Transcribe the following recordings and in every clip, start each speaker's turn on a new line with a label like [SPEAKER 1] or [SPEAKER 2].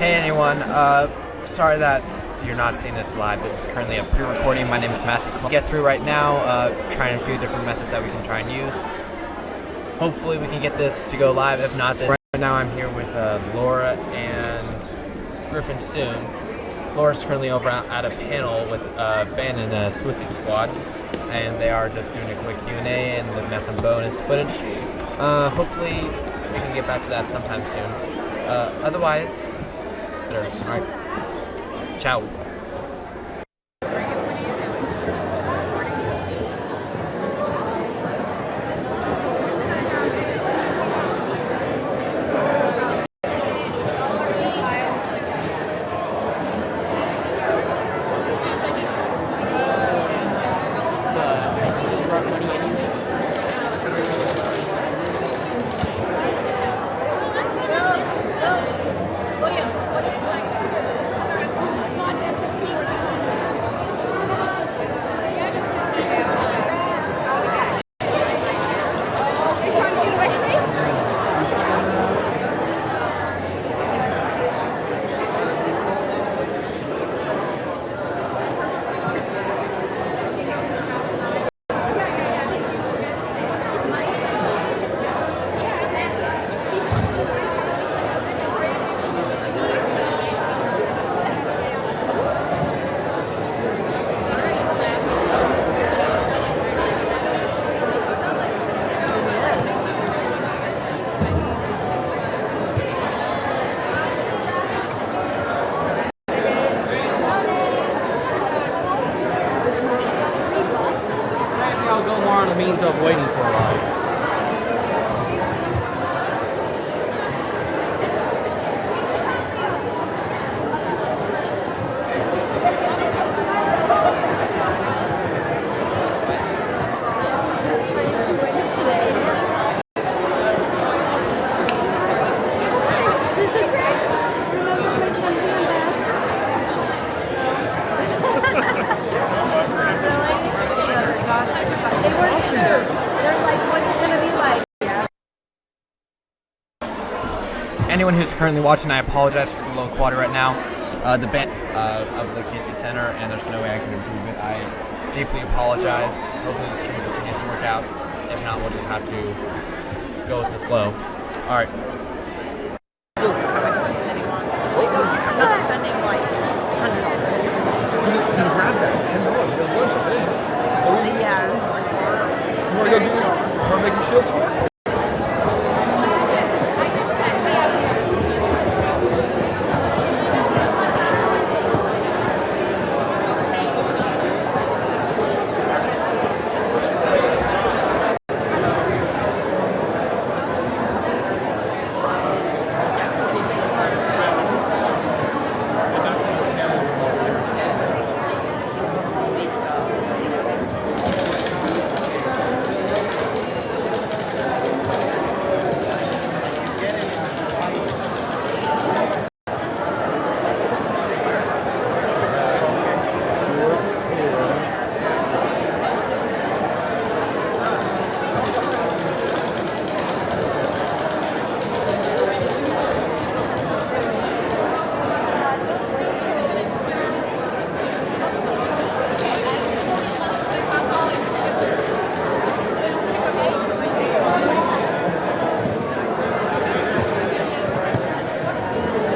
[SPEAKER 1] Hey anyone, sorry that you're not seeing this live. This is currently a pre-recording. My name is Matthew. Get through right now, trying a few different methods that we can try and use. Hopefully we can get this to go live. If not, then right now I'm here with Laura and Griffin soon. Laura's currently over at a panel with Ben and the Swissy Squad, and they are just doing a quick Q&A and looking at some bonus footage. Hopefully we can get back to that sometime soon. Otherwise, alright, ciao.
[SPEAKER 2] Means of waiting for a ride.
[SPEAKER 1] Anyone who's currently watching, I apologize for the low quality right now. The band of the KC Center, and there's no way I can improve it. I deeply apologize. Hopefully the stream continues to work out. If not, we'll just have to go with the flow. All right.
[SPEAKER 3] Spending like $100.
[SPEAKER 2] So grab that $10.
[SPEAKER 3] Yeah.
[SPEAKER 2] You want to go do? Want to make your shield score?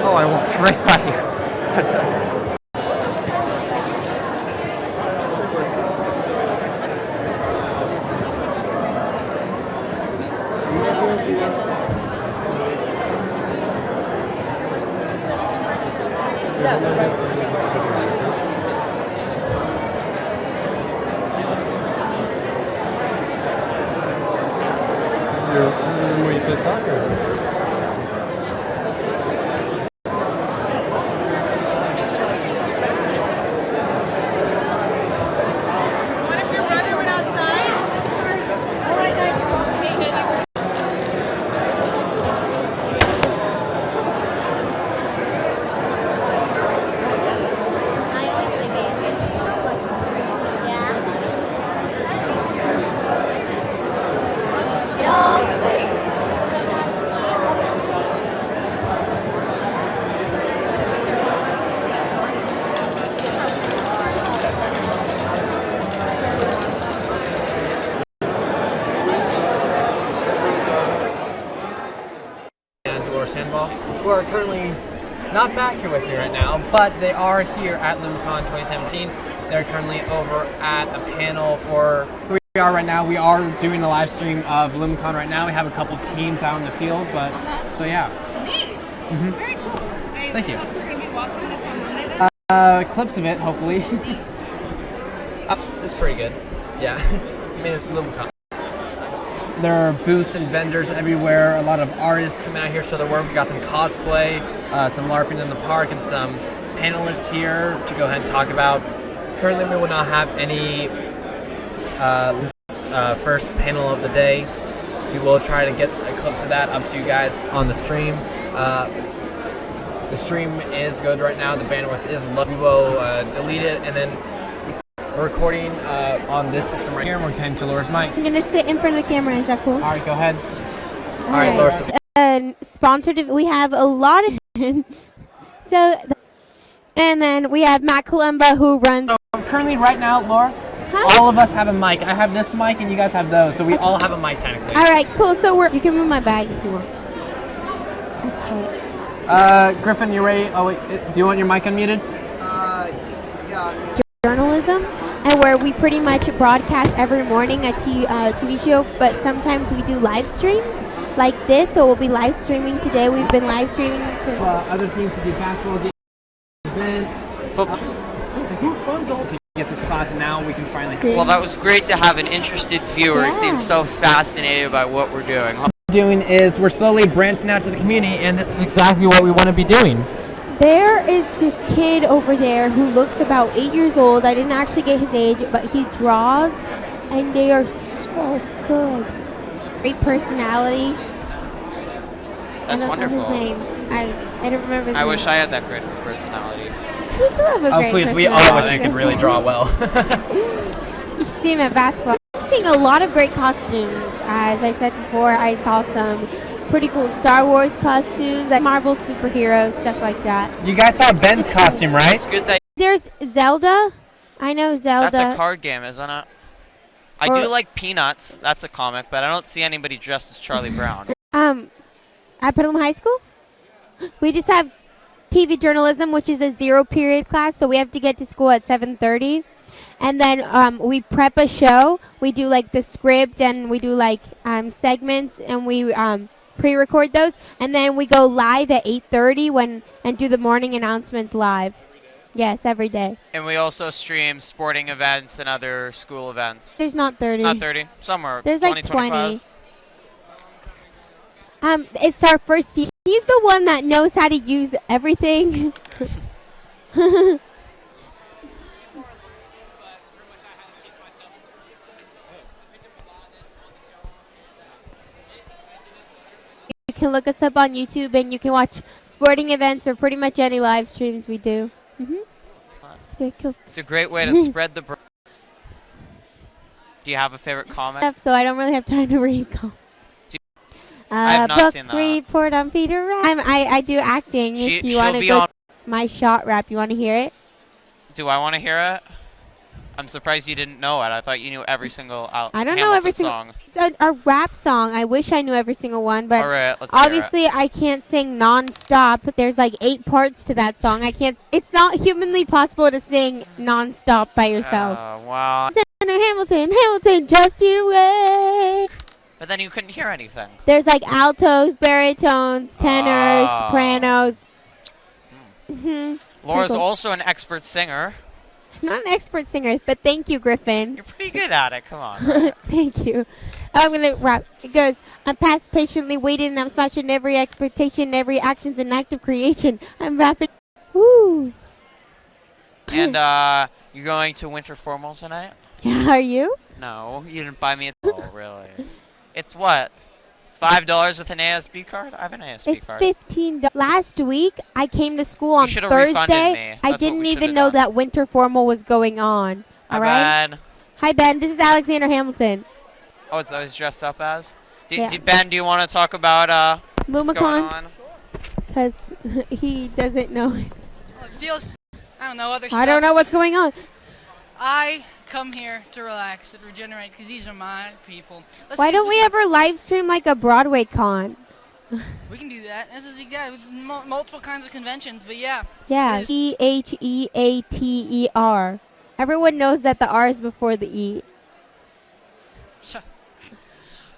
[SPEAKER 1] I walked right by you.
[SPEAKER 2] Where you play soccer?
[SPEAKER 1] who are currently not back here with me right now, but they are here at LumaCon 2017. They're currently over at a panel for who we are right now. We are doing a live stream of LumaCon right now. We have a couple teams out in the field, but so yeah.
[SPEAKER 3] Neat. Very cool.
[SPEAKER 1] Thank you.
[SPEAKER 3] We're going to be watching this on Monday then?
[SPEAKER 1] Clips of it, hopefully. It's pretty good. Yeah. I mean, it's LumaCon. There are booths and vendors everywhere. A lot of artists coming out here to show their work. We got some cosplay, some LARPing in the park, and some panelists here to go ahead and talk about. Currently, we will not have any first panel of the day. We will try to get a clip of that up to you guys on the stream. The stream is good right now. The bandwidth is low. We will delete it, and then we're recording on this system right here. We're heading to Laura's mic.
[SPEAKER 4] I'm gonna sit in front of the camera. Is that cool?
[SPEAKER 1] All right, go ahead. All right, Laura's.
[SPEAKER 4] Sponsored. We have a lot of and then we have Matt Columba who runs.
[SPEAKER 1] So currently, right now, Laura, all of us have a mic. I have this mic, and you guys have those, so we all have a mic technically.
[SPEAKER 4] All right, cool. So you can move my bag if you want. Okay.
[SPEAKER 1] Griffin, you ready? Oh wait, do you want your mic unmuted?
[SPEAKER 4] Yeah. Journalism, and where we pretty much broadcast every morning a TV show, but sometimes we do live streams like this. So we'll be live streaming today. We've been live streaming since.
[SPEAKER 1] Other things to do, basketball games, events, football. Who funds all to get this class now? We can finally.
[SPEAKER 5] Well, that was great to have an interested viewer.
[SPEAKER 4] Yeah.
[SPEAKER 5] Seems so fascinated by what we're doing.
[SPEAKER 1] What we're doing is we're slowly branching out to the community, and this is exactly what we want to be doing.
[SPEAKER 4] There is this kid over there who looks about 8 years old. I didn't actually get his age, but he draws, and they are so good. Great personality.
[SPEAKER 5] That's wonderful.
[SPEAKER 4] I don't know his name. I don't remember his
[SPEAKER 5] I
[SPEAKER 4] name.
[SPEAKER 5] wish I had that great personality.
[SPEAKER 4] You do have a
[SPEAKER 1] Oh
[SPEAKER 4] great
[SPEAKER 1] please, we all wish
[SPEAKER 4] personality.
[SPEAKER 1] you could really draw well.
[SPEAKER 4] You should see him at basketball. I'm seeing a lot of great costumes. As I said before, I saw some pretty cool Star Wars costumes, like Marvel superheroes, stuff like that.
[SPEAKER 1] You guys saw Ben's costume, right?
[SPEAKER 5] It's good that
[SPEAKER 4] There's Zelda. I know Zelda.
[SPEAKER 5] that's a card game, isn't it? I do like Peanuts. That's a comic, but I don't see anybody dressed as Charlie Brown.
[SPEAKER 4] At Petaluma High School, we just have TV journalism, which is a 0 period class, so we have to get to school at 7:30. And then we prep a show. We do like the script, and we do like segments, and we pre-record those, and then we go live at 8:30 and do the morning announcements live. Yes, every day.
[SPEAKER 5] And we also stream sporting events and other school events.
[SPEAKER 4] There's not 30.
[SPEAKER 5] Not 30. Somewhere.
[SPEAKER 4] There's
[SPEAKER 5] 20,
[SPEAKER 4] like 20.
[SPEAKER 5] 25.
[SPEAKER 4] It's our first year. He's the one that knows how to use everything. You can look us up on YouTube, and you can watch sporting events or pretty much any live streams we do. It's very cool.
[SPEAKER 5] It's a great way to spread the. Do you have a favorite comic?
[SPEAKER 4] So I don't really have time to read.
[SPEAKER 5] I have not
[SPEAKER 4] book
[SPEAKER 5] seen that.
[SPEAKER 4] report on Peter Rabbit. I do acting. If you want to go
[SPEAKER 5] on.
[SPEAKER 4] my shot rap, you want to hear it?
[SPEAKER 5] Do I want to hear it? I'm surprised you didn't know it. I thought you knew every single
[SPEAKER 4] I don't know every single
[SPEAKER 5] song.
[SPEAKER 4] It's a rap song. I wish I knew every single one, but
[SPEAKER 5] All right, let's hear
[SPEAKER 4] obviously I can't sing non-stop. There's like 8 parts to that song. I can't. It's not humanly possible to sing non-stop by yourself.
[SPEAKER 5] Wow.
[SPEAKER 4] Hamilton, just you wait.
[SPEAKER 5] But then you couldn't hear anything.
[SPEAKER 4] There's like altos, baritones, tenors, sopranos.
[SPEAKER 5] Laura's
[SPEAKER 4] Cool.
[SPEAKER 5] also an expert singer.
[SPEAKER 4] I'm not an expert singer, but thank you, Griffin.
[SPEAKER 5] You're pretty good at it. Come on.
[SPEAKER 4] Thank you. I'm going to rap. It goes, I'm past patiently waiting, and I'm smashing every expectation, every action's an act of creation. I'm rapping. Woo.
[SPEAKER 5] And you're going to winter formal tonight?
[SPEAKER 4] Yeah, are you?
[SPEAKER 5] No, you didn't buy me a oh, really. It's what? $5 with an ASB card? I have an ASB
[SPEAKER 4] It's
[SPEAKER 5] card.
[SPEAKER 4] $15. Last week, I came to school on
[SPEAKER 5] should've refunded
[SPEAKER 4] Thursday.
[SPEAKER 5] me.
[SPEAKER 4] I
[SPEAKER 5] That's
[SPEAKER 4] didn't
[SPEAKER 5] what we
[SPEAKER 4] even
[SPEAKER 5] should've
[SPEAKER 4] know
[SPEAKER 5] done.
[SPEAKER 4] that winter formal was going on. All right?
[SPEAKER 5] Ben.
[SPEAKER 4] Hi, Ben. This is Alexander Hamilton.
[SPEAKER 5] Oh, is that what he's dressed up as?
[SPEAKER 4] Yeah.
[SPEAKER 5] Ben, do you want to talk about what's going
[SPEAKER 4] LumaCon,
[SPEAKER 5] on?
[SPEAKER 4] because he doesn't know.
[SPEAKER 6] Well, it feels, I don't know, other stuff.
[SPEAKER 4] I don't know what's going on.
[SPEAKER 6] I come here to relax and regenerate because these are my people. Let's
[SPEAKER 4] Why
[SPEAKER 6] see
[SPEAKER 4] don't
[SPEAKER 6] if
[SPEAKER 4] we ever live stream like a Broadway con?
[SPEAKER 6] We can do that. This is multiple kinds of conventions, but yeah.
[SPEAKER 4] Yeah,
[SPEAKER 6] It is-
[SPEAKER 4] Theater. Everyone knows that the R is before the E.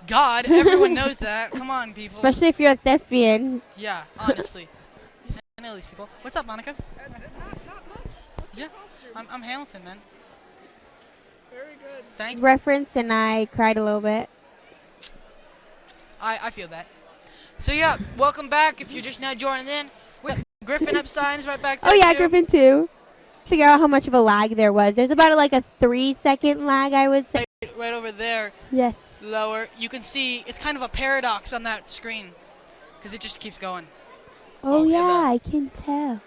[SPEAKER 6] God, everyone knows that. Come on, people.
[SPEAKER 4] Especially if you're a thespian.
[SPEAKER 6] Yeah, honestly. I know these people. What's up, Monica?
[SPEAKER 3] Not much. What's
[SPEAKER 6] Yeah.
[SPEAKER 3] your costume?
[SPEAKER 6] I'm Hamilton, man.
[SPEAKER 3] Very good.
[SPEAKER 6] Thank
[SPEAKER 4] Reference, and I cried a little bit.
[SPEAKER 6] I feel that. So yeah, welcome back. If you're just now joining in, Griffin Epstein is right back there.
[SPEAKER 4] Oh yeah,
[SPEAKER 6] too.
[SPEAKER 4] Griffin too. Figure out how much of a lag there was. There's about like a 3-second lag, I would say.
[SPEAKER 6] Right over there,
[SPEAKER 4] Yes.
[SPEAKER 6] lower. You can see it's kind of a paradox on that screen, because it just keeps going.
[SPEAKER 4] Oh yeah,
[SPEAKER 6] Forever.
[SPEAKER 4] I can tell.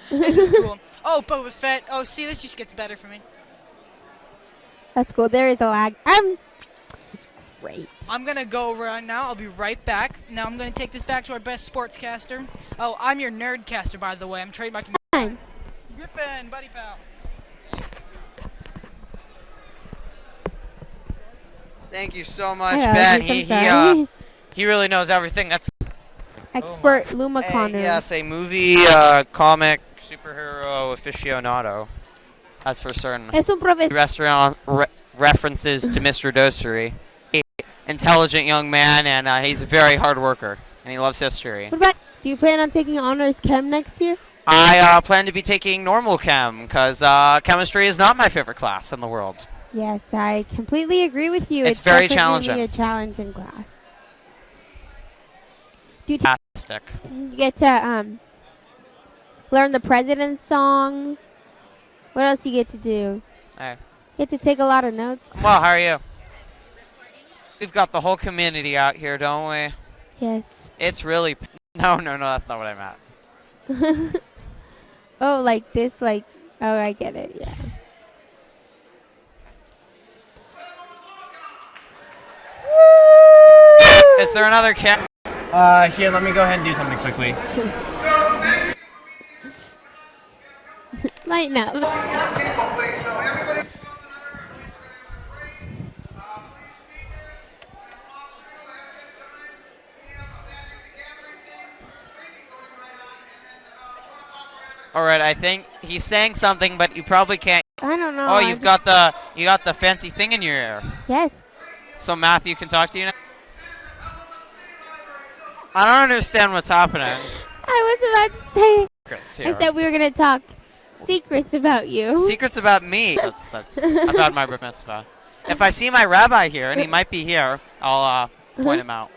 [SPEAKER 6] This is cool. Oh, Boba Fett. Oh, see, this just gets better for me.
[SPEAKER 4] That's cool. There is a lag. It's great.
[SPEAKER 6] I'm gonna go around now. I'll be right back. Now I'm gonna take this back to our best sportscaster. Oh, I'm your nerdcaster, by the way. I'm trademarking.
[SPEAKER 4] Fine.
[SPEAKER 6] Griffin, buddy pal.
[SPEAKER 5] Thank you so much,
[SPEAKER 4] Hello,
[SPEAKER 5] Ben.
[SPEAKER 4] I'm sorry.
[SPEAKER 5] He really knows everything. That's
[SPEAKER 4] Expert LumaCon.
[SPEAKER 5] yes, a movie, comic, superhero aficionado. That's for certain.
[SPEAKER 4] Es un profesor.
[SPEAKER 5] Restaurant references to Mr. Dosery. Intelligent young man, and he's a very hard worker, and he loves history.
[SPEAKER 4] What about? Do you plan on taking honors chem next year?
[SPEAKER 5] I plan to be taking normal chem, because chemistry is not my favorite class in the world.
[SPEAKER 4] Yes, I completely agree with you.
[SPEAKER 5] It's very
[SPEAKER 4] definitely
[SPEAKER 5] challenging.
[SPEAKER 4] a challenging class. Do you,
[SPEAKER 5] Fantastic.
[SPEAKER 4] you get to learn the president's song? What else you get to do?
[SPEAKER 5] Hey.
[SPEAKER 4] You get to take a lot of notes.
[SPEAKER 5] Well, how are you? We've got the whole community out here, don't we?
[SPEAKER 4] Yes.
[SPEAKER 5] It's really... No, that's not what I meant.
[SPEAKER 4] Oh, like this, like... Oh, I get it, yeah.
[SPEAKER 5] Is there another chem?
[SPEAKER 1] Here, let me go ahead and do something quickly.
[SPEAKER 4] Lighten up.
[SPEAKER 5] All right, I think he's saying something, but you probably can't.
[SPEAKER 4] I don't know.
[SPEAKER 5] Oh, you got the fancy thing in your ear.
[SPEAKER 4] Yes.
[SPEAKER 5] So Matthew can talk to you now. I don't understand what's happening.
[SPEAKER 4] I was about to say.
[SPEAKER 5] Secrets
[SPEAKER 4] I
[SPEAKER 5] here.
[SPEAKER 4] said we were going to talk secrets about you.
[SPEAKER 5] Secrets about me. That's about my bar mitzvah. If I see my rabbi here, and he might be here, I'll point him out.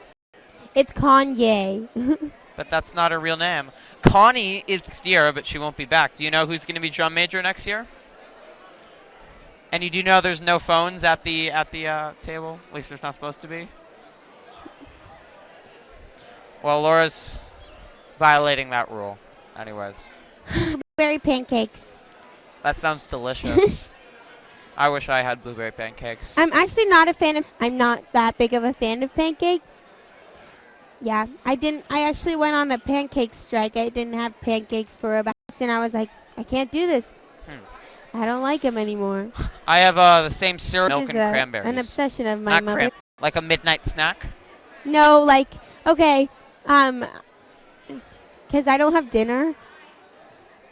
[SPEAKER 4] It's Kanye.
[SPEAKER 5] But that's not her real name. Connie is next year, but she won't be back. Do you know who's going to be drum major next year? And you do know there's no phones at the table? At least there's not supposed to be. Well, Laura's violating that rule. Anyways.
[SPEAKER 4] Blueberry pancakes.
[SPEAKER 5] That sounds delicious. I wish I had blueberry pancakes.
[SPEAKER 4] I'm actually not a fan of. I'm not that big of a fan of pancakes. Yeah, I actually went on a pancake strike. I didn't have pancakes for about, and I was like, I can't do this. I don't like them anymore.
[SPEAKER 5] I have the same syrup,
[SPEAKER 4] This
[SPEAKER 5] milk,
[SPEAKER 4] is
[SPEAKER 5] and cranberries.
[SPEAKER 4] an obsession of my
[SPEAKER 5] Not
[SPEAKER 4] mother.
[SPEAKER 5] like a midnight snack.
[SPEAKER 4] No, like, okay, because I don't have dinner.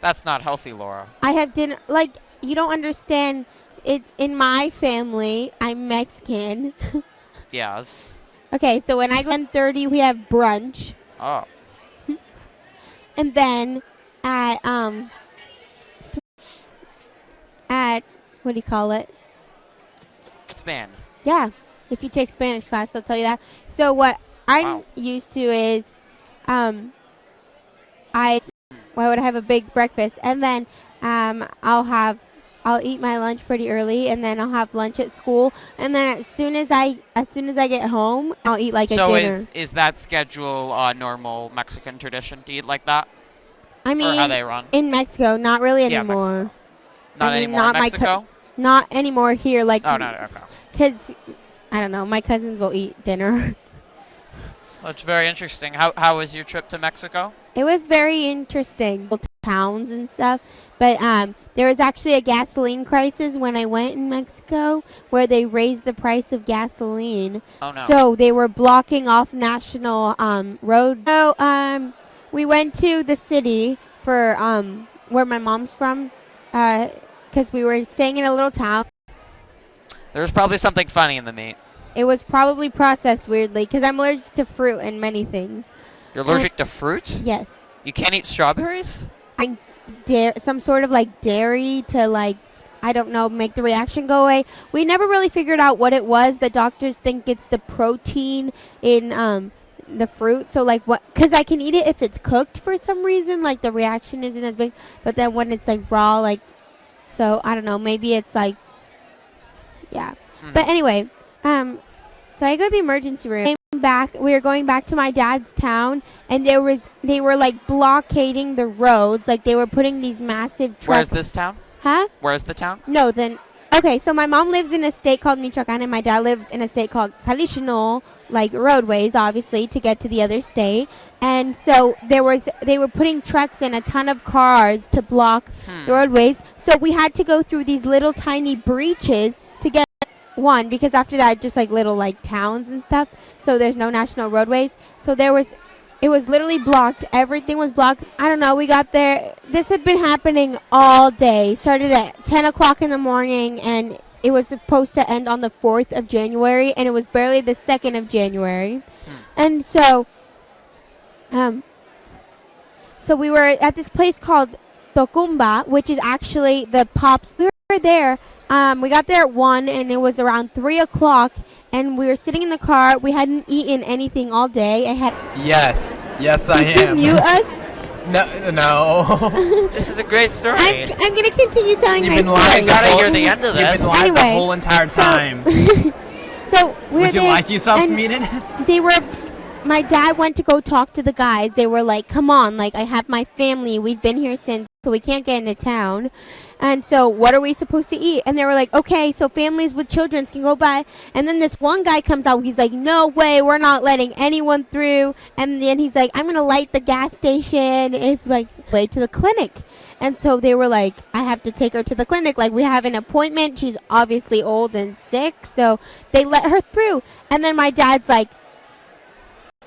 [SPEAKER 5] That's not healthy, Laura.
[SPEAKER 4] I have dinner, like, you don't understand. It in my family, I'm Mexican.
[SPEAKER 5] Yes.
[SPEAKER 4] Okay, so when I go 10:30, we have brunch,
[SPEAKER 5] Oh.
[SPEAKER 4] and then at what do you call it?
[SPEAKER 5] Span.
[SPEAKER 4] Yeah, if you take Spanish class, they'll tell you that. So what I'm
[SPEAKER 5] Wow.
[SPEAKER 4] used to is, I would have a big breakfast, and then I'll eat my lunch pretty early, and then I'll have lunch at school, and then as soon as I get home, I'll eat like a dinner.
[SPEAKER 5] So is that schedule normal Mexican tradition to eat like that?
[SPEAKER 4] I mean,
[SPEAKER 5] or how they run?
[SPEAKER 4] in Mexico, not really
[SPEAKER 5] Yeah,
[SPEAKER 4] anymore.
[SPEAKER 5] Not
[SPEAKER 4] I mean,
[SPEAKER 5] anymore
[SPEAKER 4] not
[SPEAKER 5] in
[SPEAKER 4] my
[SPEAKER 5] Mexico?
[SPEAKER 4] Not anymore here, like,
[SPEAKER 5] Oh, no, okay.
[SPEAKER 4] because I don't know, my cousins will eat dinner.
[SPEAKER 5] That's very interesting. How was your trip to Mexico?
[SPEAKER 4] It was very interesting. towns and stuff. But there was actually a gasoline crisis when I went in Mexico, where they raised the price of gasoline.
[SPEAKER 5] Oh no.
[SPEAKER 4] So they were blocking off national road. So we went to the city for where my mom's from, because we were staying in a little town.
[SPEAKER 5] There's probably something funny in the meat.
[SPEAKER 4] It was probably processed weirdly, because I'm allergic to fruit and many things.
[SPEAKER 5] You're allergic to fruit?
[SPEAKER 4] Yes.
[SPEAKER 5] You can't eat strawberries?
[SPEAKER 4] Some sort of like dairy to like, I don't know, make the reaction go away. We never really figured out what it was. The doctors think it's the protein in the fruit. So like what, because I can eat it if it's cooked for some reason, like the reaction isn't as big. But then when it's like raw, like, so I don't know, maybe it's like, yeah. But anyway, so I go to the emergency room. We were going back to my dad's town, and they were like blockading the roads, like they were putting these massive trucks.
[SPEAKER 5] Where's this town?
[SPEAKER 4] Huh?
[SPEAKER 5] Where's the town?
[SPEAKER 4] No, then okay. So my mom lives in a state called Michoacan, and my dad lives in a state called Jalisco, like roadways, obviously, to get to the other state. And so they were putting trucks and a ton of cars to block the roadways. So we had to go through these little tiny breaches to get one, because after that just like little like towns and stuff, so there's no national roadways. So it was literally blocked. Everything was blocked. I don't know, we got there, this had been happening all day. Started at 10 o'clock in the morning, and it was supposed to end on the 4th of January, and it was barely the 2nd of January. And so so we were at this place called Tocumba, which is actually the Pops. We were there. We got there at 1, and it was around 3 o'clock, and we were sitting in the car. We hadn't eaten anything all day.
[SPEAKER 1] Yes, I am.
[SPEAKER 4] Did you mute us?
[SPEAKER 1] No.
[SPEAKER 5] This is a great story.
[SPEAKER 4] I'm going to continue telling
[SPEAKER 1] You've
[SPEAKER 4] my
[SPEAKER 1] been
[SPEAKER 4] story.
[SPEAKER 1] lying.
[SPEAKER 5] Gotta hear the end of
[SPEAKER 1] You've
[SPEAKER 5] this.
[SPEAKER 1] been live the
[SPEAKER 4] Anyway,
[SPEAKER 1] whole entire time.
[SPEAKER 4] So we were
[SPEAKER 1] Would you
[SPEAKER 4] there,
[SPEAKER 1] like yourself
[SPEAKER 4] and
[SPEAKER 1] some eating?
[SPEAKER 4] my dad went to go talk to the guys. They were like, come on, like, I have my family. We've been here since, so we can't get into town. And so what are we supposed to eat? And they were like, okay, so families with children can go by. And then this one guy comes out. He's like, no way, we're not letting anyone through. And then he's like, I'm going to light the gas station if, like, way to the clinic. And so they were like, I have to take her to the clinic. Like, we have an appointment. She's obviously old and sick. So they let her through. And then my dad's like,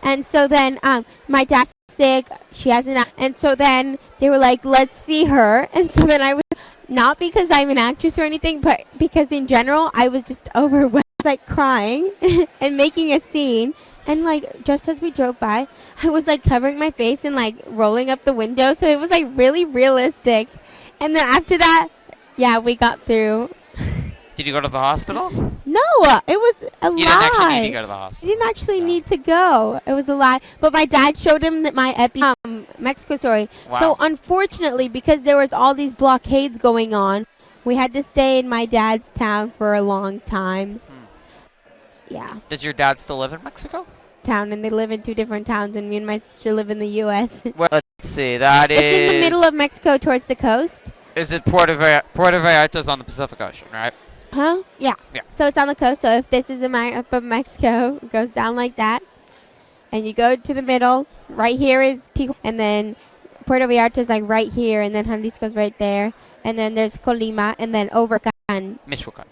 [SPEAKER 4] and so then my dad's sick. She hasn't. And so then they were like, let's see her. And so then I was, not because I'm an actress or anything, but because in general, I was just overwhelmed, like crying and making a scene. And like, just as we drove by, I was like covering my face and like rolling up the window. So it was like really realistic. And then after that, yeah, we got through.
[SPEAKER 5] Did you go to the hospital?
[SPEAKER 4] No, it was a lie.
[SPEAKER 5] You didn't actually need to go to the
[SPEAKER 4] I
[SPEAKER 5] hospital.
[SPEAKER 4] didn't actually need to go. It was a lie. But my dad showed him that my Mexico story.
[SPEAKER 5] Wow.
[SPEAKER 4] So unfortunately, because there was all these blockades going on, we had to stay in my dad's town for a long time. Yeah.
[SPEAKER 5] Does your dad still live in Mexico?
[SPEAKER 4] Town, and they live in 2 different towns, and me and my sister live in the U.S.
[SPEAKER 5] Well, let's see. That is.
[SPEAKER 4] It's in the middle of Mexico towards the coast.
[SPEAKER 5] Is it Puerto Vallarta's on the Pacific Ocean, right?
[SPEAKER 4] Huh? Yeah.
[SPEAKER 5] Yeah.
[SPEAKER 4] So it's on the coast. So if this is a map of Mexico, it goes down like that. And you go to the middle. Right here is Tijuana. And then Puerto Vallarta is like right here. And then Jalisco's right there. And then there's Colima. And then over
[SPEAKER 5] Michoacan.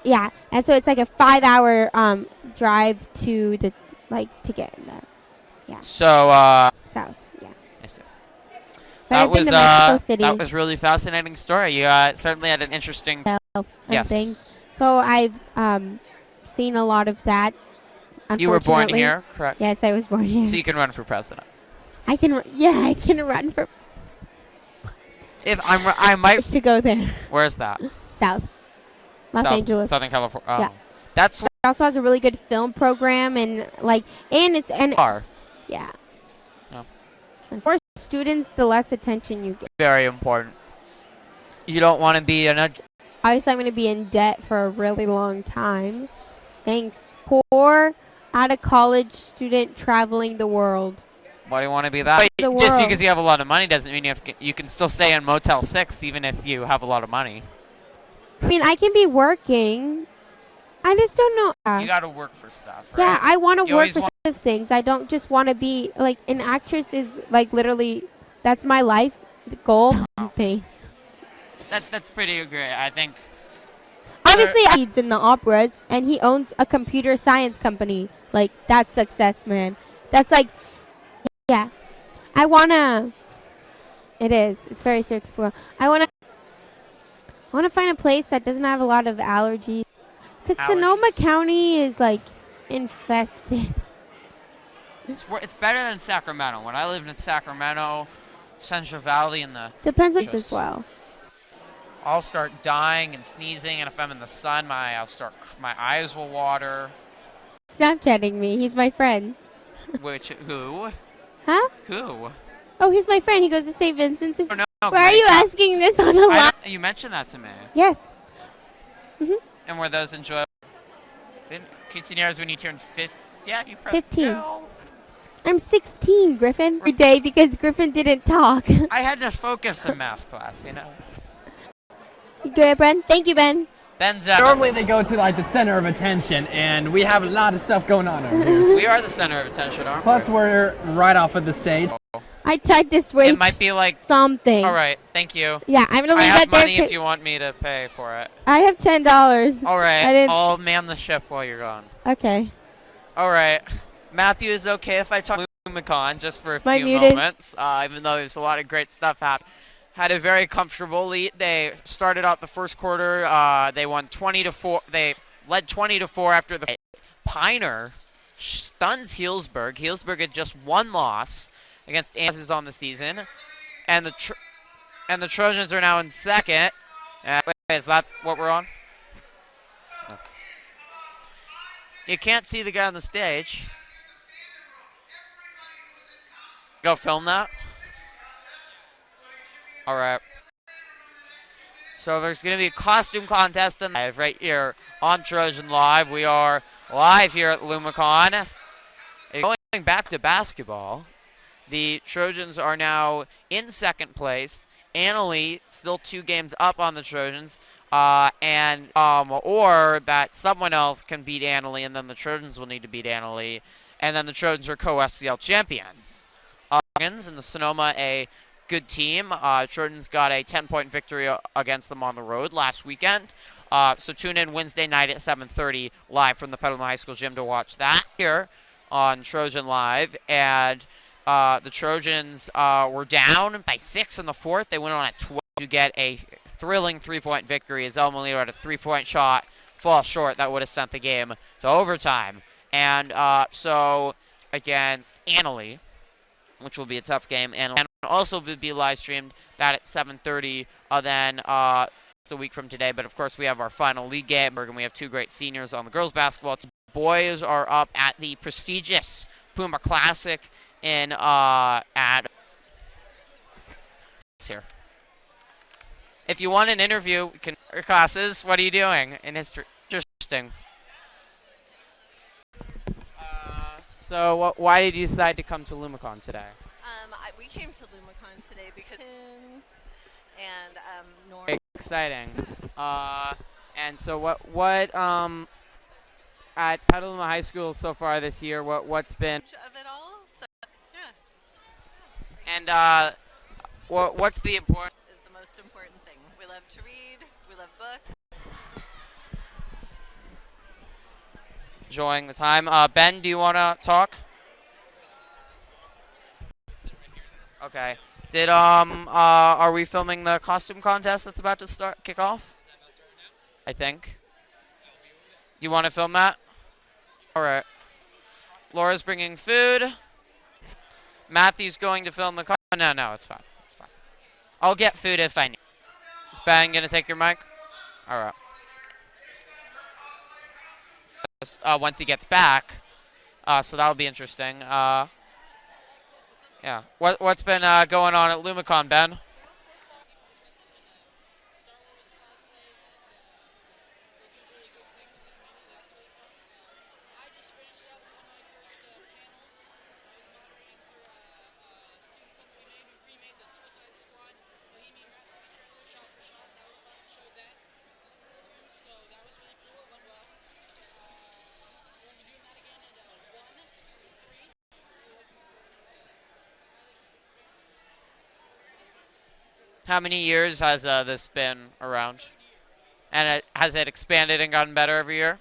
[SPEAKER 4] yeah. And so it's like a 5-hour drive to the, like, to get in there. Yeah.
[SPEAKER 5] So,
[SPEAKER 4] South. Yeah.
[SPEAKER 5] I see.
[SPEAKER 4] But I've been to Mexico City.
[SPEAKER 5] That was really fascinating story. You certainly had an interesting.
[SPEAKER 4] And things. So I've seen a lot of that.
[SPEAKER 5] You were born here, correct?
[SPEAKER 4] Yes, I was born here.
[SPEAKER 5] So you can run for president.
[SPEAKER 4] I can run for.
[SPEAKER 5] If I might
[SPEAKER 4] to go there.
[SPEAKER 5] Where's that?
[SPEAKER 4] Los Angeles.
[SPEAKER 5] Southern California. Oh.
[SPEAKER 4] Yeah.
[SPEAKER 5] That's
[SPEAKER 4] It also has a really good film program, and like, and it's
[SPEAKER 5] far.
[SPEAKER 4] Yeah.
[SPEAKER 5] Oh.
[SPEAKER 4] And for students, the less attention you get.
[SPEAKER 5] Very important. You don't want to be
[SPEAKER 4] Obviously, I'm going to be in debt for a really long time. Thanks. Poor, out of college student traveling the world.
[SPEAKER 5] Why do you want to be that?
[SPEAKER 4] The
[SPEAKER 5] Just
[SPEAKER 4] world.
[SPEAKER 5] because you have a lot of money doesn't mean you can still stay in Motel 6 even if you have a lot of money.
[SPEAKER 4] I mean, I can be working. I just don't know.
[SPEAKER 5] You got to work for stuff, right?
[SPEAKER 4] Yeah, I want to
[SPEAKER 5] You
[SPEAKER 4] work
[SPEAKER 5] always
[SPEAKER 4] for things. I don't just want to be, like, an actress is, like, literally, that's my life. The gold thing.
[SPEAKER 5] That's pretty great. I think.
[SPEAKER 4] Obviously, leads in the operas, and he owns a computer science company. Like, that's success, man. That's like, yeah. I wanna. It is. It's very certifiable. I wanna find a place that doesn't have a lot of allergies. Cause Sonoma County is like infested.
[SPEAKER 5] It's better than Sacramento. When I lived in Sacramento, Central Valley, and the
[SPEAKER 4] Depends on as well.
[SPEAKER 5] I'll start dying and sneezing, and if I'm in the sun, my eyes will water.
[SPEAKER 4] Snapchatting me. He's my friend.
[SPEAKER 5] Who?
[SPEAKER 4] Huh?
[SPEAKER 5] Who?
[SPEAKER 4] Oh, he's my friend. He goes to St. Vincent's.
[SPEAKER 5] Oh, no,
[SPEAKER 4] Why are you asking this on a live?
[SPEAKER 5] You mentioned that to me.
[SPEAKER 4] Yes.
[SPEAKER 5] And were those enjoyable? Quinceañeras when you turned 15? Yeah, you probably
[SPEAKER 4] 15.
[SPEAKER 5] No.
[SPEAKER 4] I'm 16, Griffin. Every day because Griffin didn't talk.
[SPEAKER 5] I had to focus in math class, you know.
[SPEAKER 4] You good, Ben? Thank you, Ben.
[SPEAKER 5] Ben's
[SPEAKER 2] Normally they go to like the center of attention, and we have a lot of stuff going on over here.
[SPEAKER 5] We are the center of attention, aren't
[SPEAKER 2] Plus,
[SPEAKER 5] we?
[SPEAKER 2] we're right off of the stage.
[SPEAKER 4] I typed this way.
[SPEAKER 5] It might be like
[SPEAKER 4] something.
[SPEAKER 5] All right, thank you.
[SPEAKER 4] Yeah, I'm gonna leave
[SPEAKER 5] I
[SPEAKER 4] that
[SPEAKER 5] have
[SPEAKER 4] there.
[SPEAKER 5] money if you want me to pay for it.
[SPEAKER 4] I have $10.
[SPEAKER 5] All right,
[SPEAKER 4] I didn't.
[SPEAKER 5] I'll man the ship while you're gone.
[SPEAKER 4] Okay.
[SPEAKER 5] All right, Matthew, is it okay if I talk LumaCon just for a
[SPEAKER 4] Am I
[SPEAKER 5] few
[SPEAKER 4] muted?
[SPEAKER 5] moments? Even though there's a lot of great stuff happening. Had a very comfortable lead. They started out the first quarter. They won 20-4. They led 20-4 after the Piner stuns Healdsburg. Healdsburg had just one loss against Anses on the season, and the Trojans are now in second. Wait, is that what we're on? No. You can't see the guy on the stage. Go film that. All right. So there's going to be a costume contest live right here on Trojan Live. We are live here at LumaCon. Going back to basketball, the Trojans are now in second place. Annalee still 2 games up on the Trojans, or that someone else can beat Annalee, and then the Trojans will need to beat Annalee, and then the Trojans are co-SCL champions. And the Sonoma, a good team. Trojans got a 10-point victory against them on the road last weekend. So tune in Wednesday night at 7:30 live from the Petaluma High School gym to watch that here on Trojan Live. And the Trojans were down by 6 in the fourth. They went on at 12 to get a thrilling 3-point victory as El Molino had a 3-point shot fall short. That would have sent the game to overtime. And so against Annalee, which will be a tough game, and also will be live streamed that at 7:30. Then it's a week from today, but of course we have our final league game, and we have 2 great seniors on the girls' basketball team. Boys are up at the prestigious Puma Classic in at here. If you want an interview, you can classes. What are you doing in history? Interesting. So why did you decide to come to LumaCon today?
[SPEAKER 7] We came to LumaCon today because and Norm.
[SPEAKER 5] Exciting. And so what at Petaluma High School so far this year, what's been
[SPEAKER 7] Of it all, so yeah.
[SPEAKER 5] and what's the important
[SPEAKER 7] Is the most important thing. We love to read. We love books.
[SPEAKER 5] enjoying the time? Ben, do you want to talk? Okay. Did are we filming the costume contest that's about to kick off? I think. You want to film that? All right. Laura's bringing food. Matthew's going to film the No, it's fine. It's fine. I'll get food if I need. Is Ben gonna take your mic? All right. Once he gets back, so that'll be interesting. Yeah. What's been going on at LumaCon, Ben? How many years has this been around? And has it expanded and gotten better every year?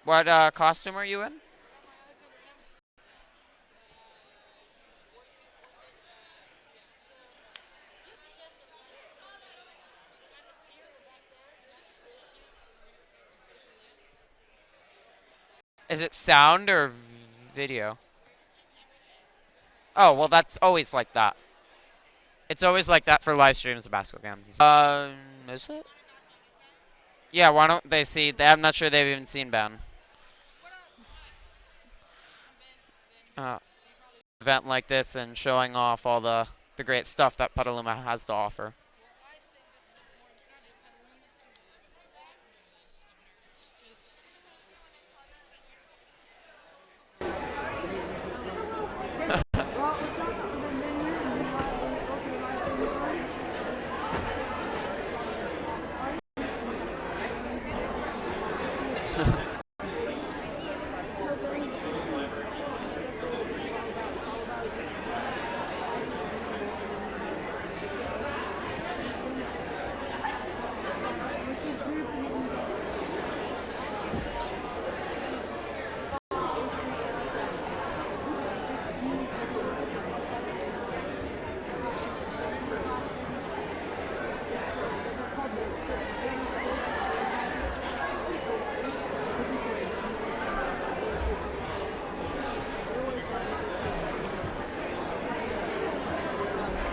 [SPEAKER 5] What costume are you in? Is it sound or video? Oh, well, that's always like that. It's always like that for live streams of basketball games. Is it? Yeah, why don't they see? I'm not sure they've even seen Ben. Event like this and showing off all the great stuff that Petaluma has to offer.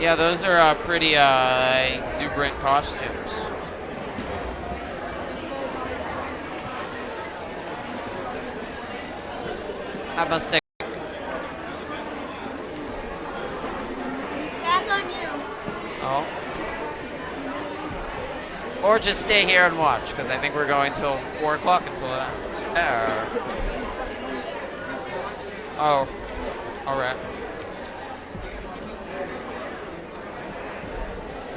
[SPEAKER 5] Yeah, those are pretty exuberant costumes. I must take.
[SPEAKER 4] Back on you.
[SPEAKER 5] Oh. Or just stay here and watch, because I think we're going till 4 o'clock until it ends. There. Oh. All right.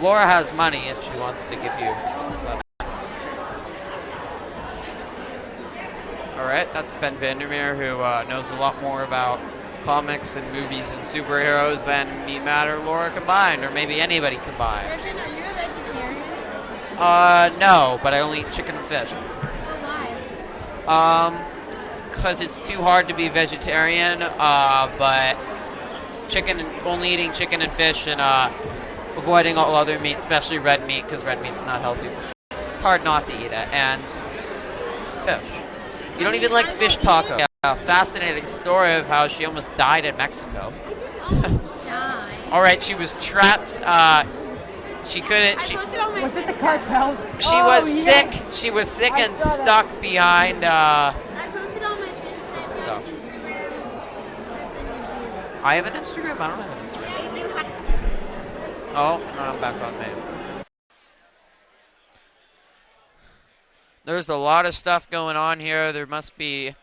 [SPEAKER 5] Laura has money if she wants to give you. All right, that's Ben Vandermeer, who knows a lot more about comics and movies and superheroes than me, Matt, or Laura combined, or maybe anybody combined.
[SPEAKER 4] Trojan, are you a vegetarian?
[SPEAKER 5] No, but I only eat chicken and fish.
[SPEAKER 4] Why?
[SPEAKER 5] Because it's too hard to be vegetarian, but only eating chicken and fish and avoiding all other meat, especially red meat, because red meat's not healthy. It's hard not to eat it, and fish. You don't even like fish taco. Yeah, a fascinating story of how she almost died in Mexico. All right, she was trapped. She couldn't.
[SPEAKER 2] Was it the cartels?
[SPEAKER 5] She was sick. She was sick and stuck behind
[SPEAKER 4] I posted on my Instagram.
[SPEAKER 5] stuff. I have an Instagram. I don't have an Instagram. Oh, no, I'm back on me. There's a lot of stuff going on here. There must be.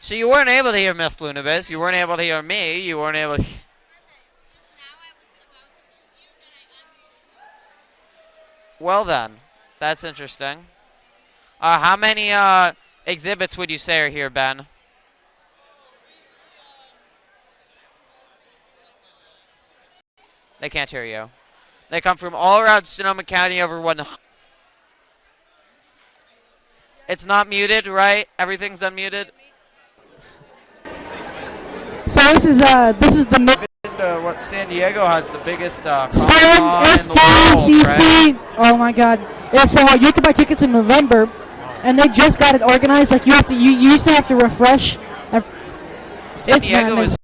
[SPEAKER 5] So you weren't able to hear Miss Lunavis. You weren't able to hear me. You weren't able to. Well then, that's interesting. How many exhibits would you say are here, Ben? They can't hear you. They come from all around Sonoma County, over one. It's not muted, right? Everything's unmuted.
[SPEAKER 6] So this is the
[SPEAKER 5] What San Diego has the biggest Comic-Con in the world, right?
[SPEAKER 6] Oh my God! Yeah, so you have to buy tickets in November, and they just got it organized. Like you used to have to refresh.
[SPEAKER 5] San Diego is